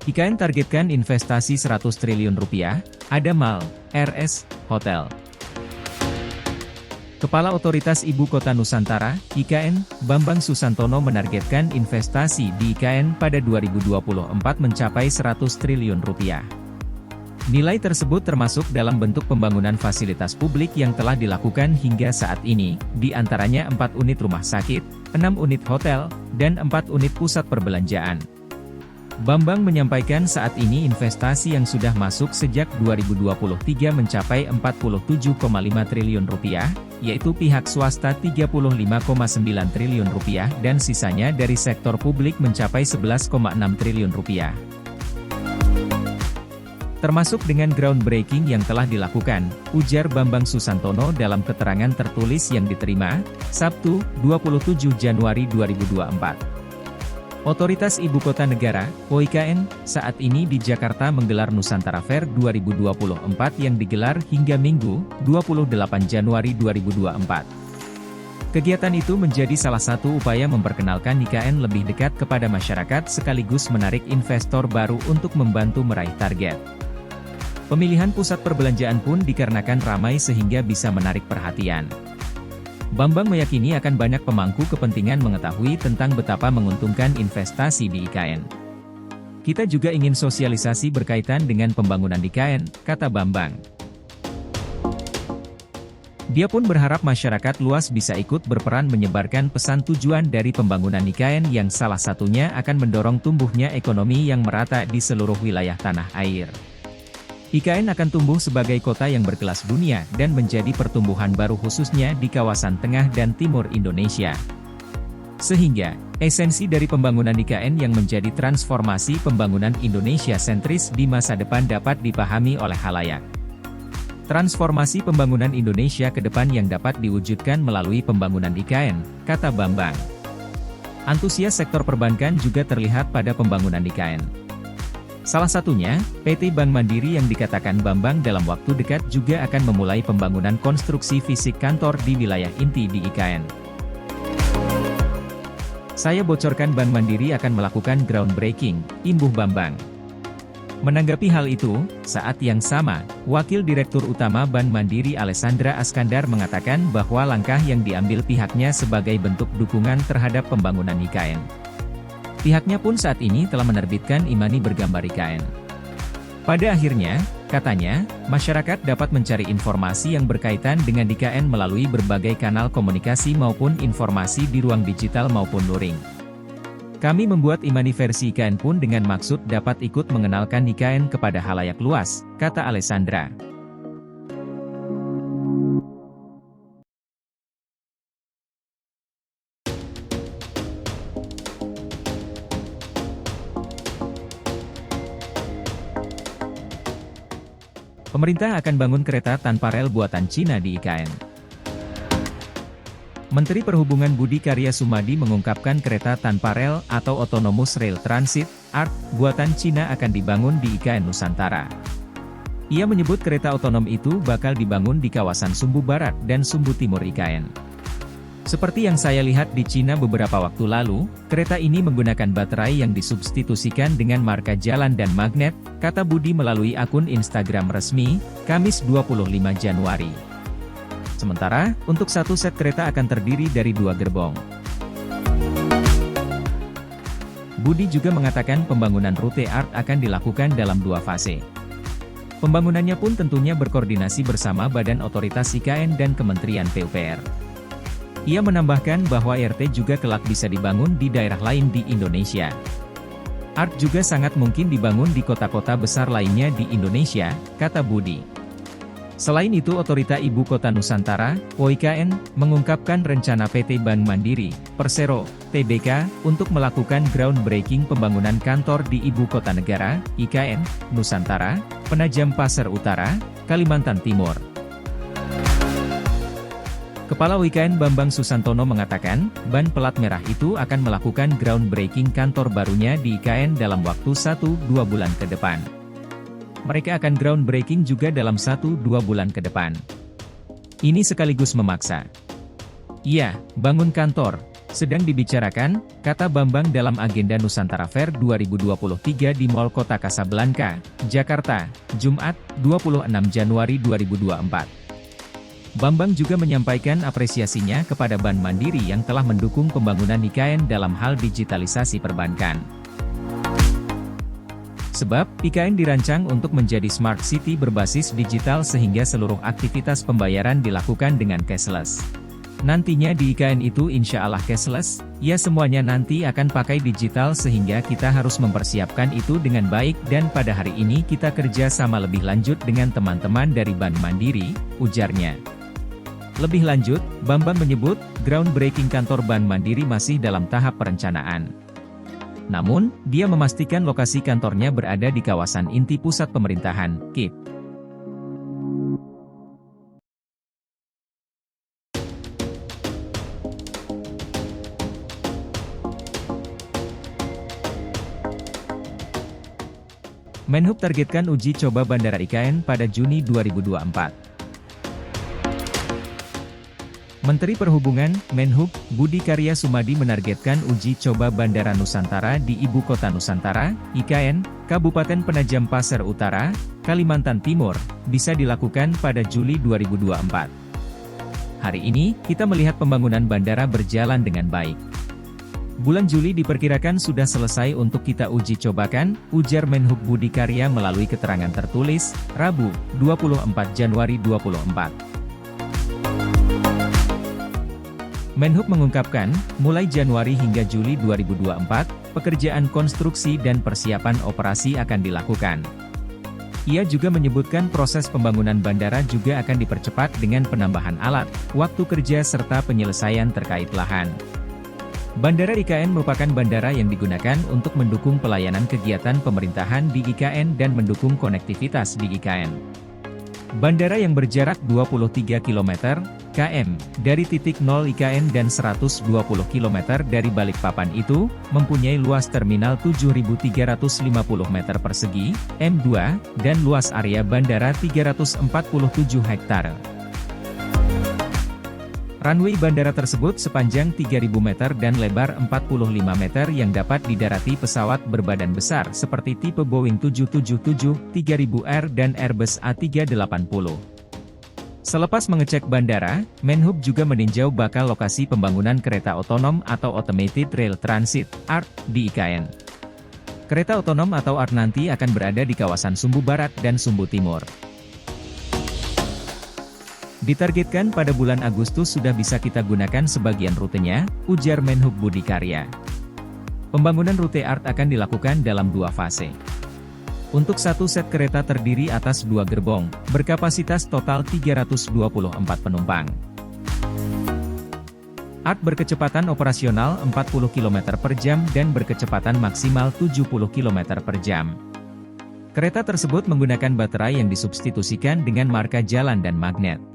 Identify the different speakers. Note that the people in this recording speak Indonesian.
Speaker 1: IKN targetkan investasi 100 triliun rupiah, ada mal, RS, hotel. Kepala Otoritas Ibu Kota Nusantara, IKN, Bambang Susantono menargetkan investasi di IKN pada 2024 mencapai 100 triliun rupiah. Nilai tersebut termasuk dalam bentuk pembangunan fasilitas publik yang telah dilakukan hingga saat ini, di antaranya 4 unit rumah sakit, 6 unit hotel, dan 4 unit pusat perbelanjaan. Bambang menyampaikan saat ini investasi yang sudah masuk sejak 2023 mencapai 47,5 triliun rupiah, yaitu pihak swasta 35,9 triliun rupiah dan sisanya dari sektor publik mencapai 11,6 triliun rupiah. Termasuk dengan groundbreaking yang telah dilakukan, ujar Bambang Susantono dalam keterangan tertulis yang diterima, Sabtu, 27 Januari 2024. Otoritas Ibu Kota Negara, OIKN, saat ini di Jakarta menggelar Nusantara Fair 2024 yang digelar hingga Minggu, 28 Januari 2024. Kegiatan itu menjadi salah satu upaya memperkenalkan IKN lebih dekat kepada masyarakat sekaligus menarik investor baru untuk membantu meraih target. Pemilihan pusat perbelanjaan pun dikarenakan ramai sehingga bisa menarik perhatian. Bambang meyakini akan banyak pemangku kepentingan mengetahui tentang betapa menguntungkan investasi di IKN. Kita juga ingin sosialisasi berkaitan dengan pembangunan IKN, kata Bambang. Dia pun berharap masyarakat luas bisa ikut berperan menyebarkan pesan tujuan dari pembangunan IKN yang salah satunya akan mendorong tumbuhnya ekonomi yang merata di seluruh wilayah tanah air. IKN akan tumbuh sebagai kota yang berkelas dunia dan menjadi pertumbuhan baru khususnya di kawasan tengah dan timur Indonesia. Sehingga, esensi dari pembangunan IKN yang menjadi transformasi pembangunan Indonesia sentris di masa depan dapat dipahami oleh khalayak. Transformasi pembangunan Indonesia ke depan yang dapat diwujudkan melalui pembangunan IKN, kata Bambang. Antusias sektor perbankan juga terlihat pada pembangunan IKN. Salah satunya, PT Bank Mandiri yang dikatakan Bambang dalam waktu dekat juga akan memulai pembangunan konstruksi fisik kantor di wilayah inti di IKN. Saya bocorkan Bank Mandiri akan melakukan groundbreaking, imbuh Bambang. Menanggapi hal itu, saat yang sama, Wakil Direktur Utama Bank Mandiri Alessandra Askandar mengatakan bahwa langkah yang diambil pihaknya sebagai bentuk dukungan terhadap pembangunan IKN. Pihaknya pun saat ini telah menerbitkan e-money bergambar IKN. Pada akhirnya, katanya, masyarakat dapat mencari informasi yang berkaitan dengan IKN melalui berbagai kanal komunikasi maupun informasi di ruang digital maupun luring. Kami membuat e-money versi IKN pun dengan maksud dapat ikut mengenalkan IKN kepada khalayak luas, kata Alessandra. Pemerintah akan bangun kereta tanpa rel buatan Cina di IKN. Menteri Perhubungan Budi Karya Sumadi mengungkapkan kereta tanpa rel atau Autonomous Rail Transit, ART, buatan Cina akan dibangun di IKN Nusantara. Ia menyebut kereta otonom itu bakal dibangun di kawasan Sumbu Barat dan Sumbu Timur IKN. Seperti yang saya lihat di Cina beberapa waktu lalu, kereta ini menggunakan baterai yang disubstitusikan dengan marka jalan dan magnet, kata Budi melalui akun Instagram resmi, Kamis 25 Januari. Sementara, untuk satu set kereta akan terdiri dari 2 gerbong. Budi juga mengatakan pembangunan rute ART akan dilakukan dalam 2 fase. Pembangunannya pun tentunya berkoordinasi bersama Badan Otoritas IKN dan Kementerian PUPR. Ia menambahkan bahwa RT juga kelak bisa dibangun di daerah lain di Indonesia. ART juga sangat mungkin dibangun di kota-kota besar lainnya di Indonesia, kata Budi. Selain itu Otorita Ibu Kota Nusantara, OIKN, mengungkapkan rencana PT Bank Mandiri, Persero, Tbk, untuk melakukan groundbreaking pembangunan kantor di Ibu Kota Negara, IKN, Nusantara, Penajam Pasar Utara, Kalimantan Timur. Kepala OIKN Bambang Susantono mengatakan, ban pelat merah itu akan melakukan groundbreaking kantor barunya di IKN dalam waktu 1-2 bulan ke depan. Mereka akan groundbreaking juga dalam 1-2 bulan ke depan. Ini sekaligus memaksa. Iya, bangun kantor, Sedang dibicarakan, kata Bambang dalam agenda Nusantara Fair 2023 di Mall Kota Kasablanka, Jakarta, Jumat, 26 Januari 2024. Bambang juga menyampaikan apresiasinya kepada Bank Mandiri yang telah mendukung pembangunan IKN dalam hal digitalisasi perbankan. Sebab, IKN dirancang untuk menjadi smart city berbasis digital sehingga seluruh aktivitas pembayaran dilakukan dengan cashless. Nantinya di IKN itu insya Allah cashless, ya semuanya nanti akan pakai digital sehingga kita harus mempersiapkan itu dengan baik dan pada hari ini kita kerja sama lebih lanjut dengan teman-teman dari Bank Mandiri, ujarnya. Lebih lanjut, Bambang menyebut, groundbreaking kantor Bank Mandiri masih dalam tahap perencanaan. Namun, dia memastikan lokasi kantornya berada di kawasan inti pusat pemerintahan, KIP. Menhub targetkan uji coba Bandara IKN pada Juni 2024. Menteri Perhubungan, Menhub, Budi Karya Sumadi menargetkan uji coba Bandara Nusantara di Ibu Kota Nusantara, IKN, Kabupaten Penajam Pasir Utara, Kalimantan Timur, bisa dilakukan pada Juli 2024. Hari ini, kita melihat pembangunan bandara berjalan dengan baik. Bulan Juli diperkirakan sudah selesai untuk kita uji cobakan, ujar Menhub Budi Karya melalui keterangan tertulis, Rabu, 24 Januari 2024. Menhub mengungkapkan, mulai Januari hingga Juli 2024, pekerjaan konstruksi dan persiapan operasi akan dilakukan. Ia juga menyebutkan proses pembangunan bandara juga akan dipercepat dengan penambahan alat, waktu kerja serta penyelesaian terkait lahan. Bandara IKN merupakan bandara yang digunakan untuk mendukung pelayanan kegiatan pemerintahan di IKN dan mendukung konektivitas di IKN. Bandara yang berjarak 23 km dari titik nol IKN dan 120 km dari Balikpapan itu, mempunyai luas terminal 7.350 meter persegi, M2, dan luas area bandara 347 hektare. Runway bandara tersebut sepanjang 3.000 meter dan lebar 45 meter yang dapat didarati pesawat berbadan besar seperti tipe Boeing 777, 3000R dan Airbus A380. Selepas mengecek bandara, Menhub juga meninjau bakal lokasi pembangunan kereta otonom atau Automated Rail Transit, ART, di IKN. Kereta otonom atau ART nanti akan berada di kawasan Sumbu Barat dan Sumbu Timur. Ditargetkan pada bulan Agustus sudah bisa kita gunakan sebagian rutenya, ujar Menhub Budi Karya. Pembangunan rute ART akan dilakukan dalam 2 fase. Untuk satu set kereta terdiri atas 2 gerbong, berkapasitas total 324 penumpang. ART berkecepatan operasional 40 km per jam dan berkecepatan maksimal 70 km per jam. Kereta tersebut menggunakan baterai yang disubstitusikan dengan marka jalan dan magnet.